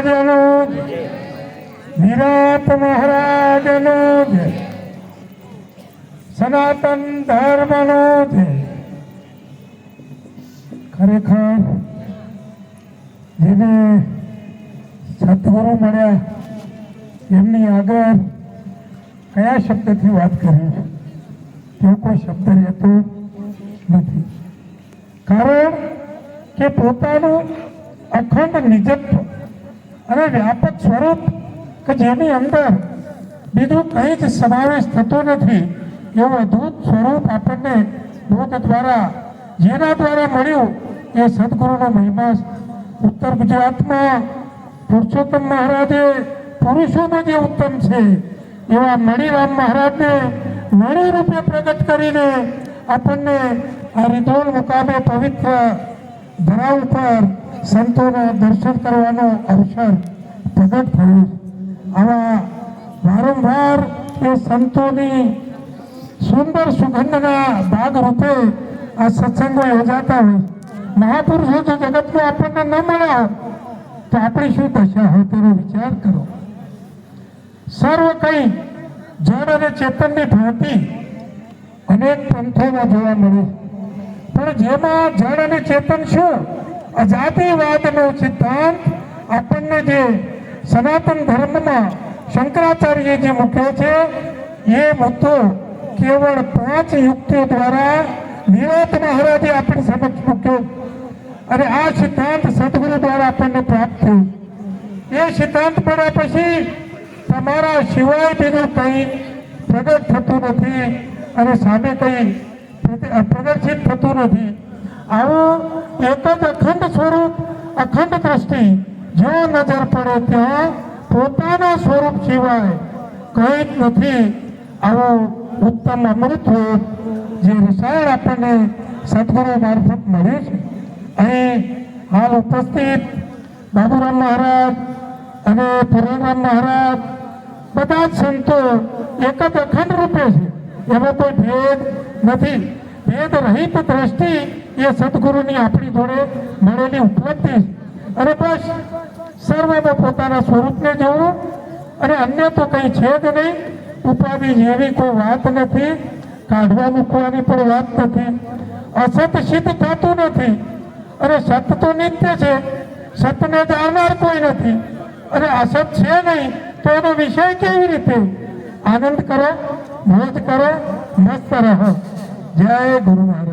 મહારાજનું જય, વિરાટ મહારાજનું જય, સનાતન ધર્મનું જય. ખરેખર જેને સદગુરુ મળ્યા એમની આગળ કયા શબ્દથી વાત કરી તેવો કોઈ શબ્દ રહેતો નથી. કારણ કે પોતાનું અખંડ નિજત્વ અને વ્યાપક સ્વરૂપ કે જેની અંદર બીજું કંઈ જ સમાવેશ થતો નથી એવું અદ્ભુત સ્વરૂપ આપણને બોધ દ્વારા જેના દ્વારા મળ્યું એ સદગુરુનો મહિમા ઉત્તર ગુજરાતમાં પુરુષોત્તમ મહારાજે પુરુષોમાં જે ઉત્તમ છે એવા મણિરામ મહારાજને મણિ રૂપે પ્રગટ કરીને આપણને આ રીધોલ મુકામે પવિત્ર ધરા ઉપર સંતોના દર્શન કરવાનો અવસર પ્રગટ થયો. આવા વારંવાર એ સંતોની સુંદર સુગંધના ભાગરૂપે આ સત્સંગો યોજાતા હોય. મહાપુરુષો જો જગતમાં આપણને ન મળ્યા તો આપણી શું દશા હોય તેનો વિચાર કરો. સર્વ કંઈ જળ અને ચેતનની ભાંતિ અનેક પંથોમાં જોવા મળે, પણ જેમાં જળ અને ચેતન શું અજાતિવાદનો સિદ્ધાંત આપણને જે સનાતન ધર્મમાં શંકરાચાર્ય જે મૂક્યો છે એ મુદ્દો કેવળ 5 યુક્તિઓ દ્વારા વિરાટ મહારાજે આપણી સમક્ષ મૂક્યો અને આ સિદ્ધાંત સદગુરુ દ્વારા આપણને પ્રાપ્ત થયું. એ સિદ્ધાંત પડ્યા પછી તમારા સિવાય બીજું કંઈ પ્રગટ થતું નથી અને સામે કંઈ પ્રદર્શિત થતું નથી. આવું એક જ અખંડ સ્વરૂપ અખંડ દ્રષ્ટિ જો નજર પડે ત્યાં પોતાના સ્વરૂપ સિવાય કંઈ જ નથી. આવું ઉત્તમ અમૃત જે રસાયણ આપણને સદગુરુ મારફત મળ્યું છે. અહીં હાલ ઉપસ્થિત બાબુરામ મહારાજ અને પુરુષોત્તમ મહારાજ બધા જ સંતો એક જ અખંડ રૂપે છે, એમાં કોઈ ભેદ નથી. ભેદ રહિત દ્રષ્ટિ એ સદગુરુની આપણી જોડે મળેલી ઉપલબ્ધિ અને બસ સર્વમાં પોતાના સ્વરૂપને જોવું અને અન્ય તો કંઈ છે જ નહીં. ઉપાધિ જેવી કોઈ વાત નથી, કાઢવા મૂકવાની પણ વાત નથી. અસત સિદ્ધ થતું નથી અને સત તો નિત્ય છે, સતને જાણનાર કોઈ નથી અને અસત છે નહીં તો એનો વિષય કેવી રીતે? આનંદ કરો, મોજ કરો, મસ્ત રહો. જય ગુરુ મહારાજ.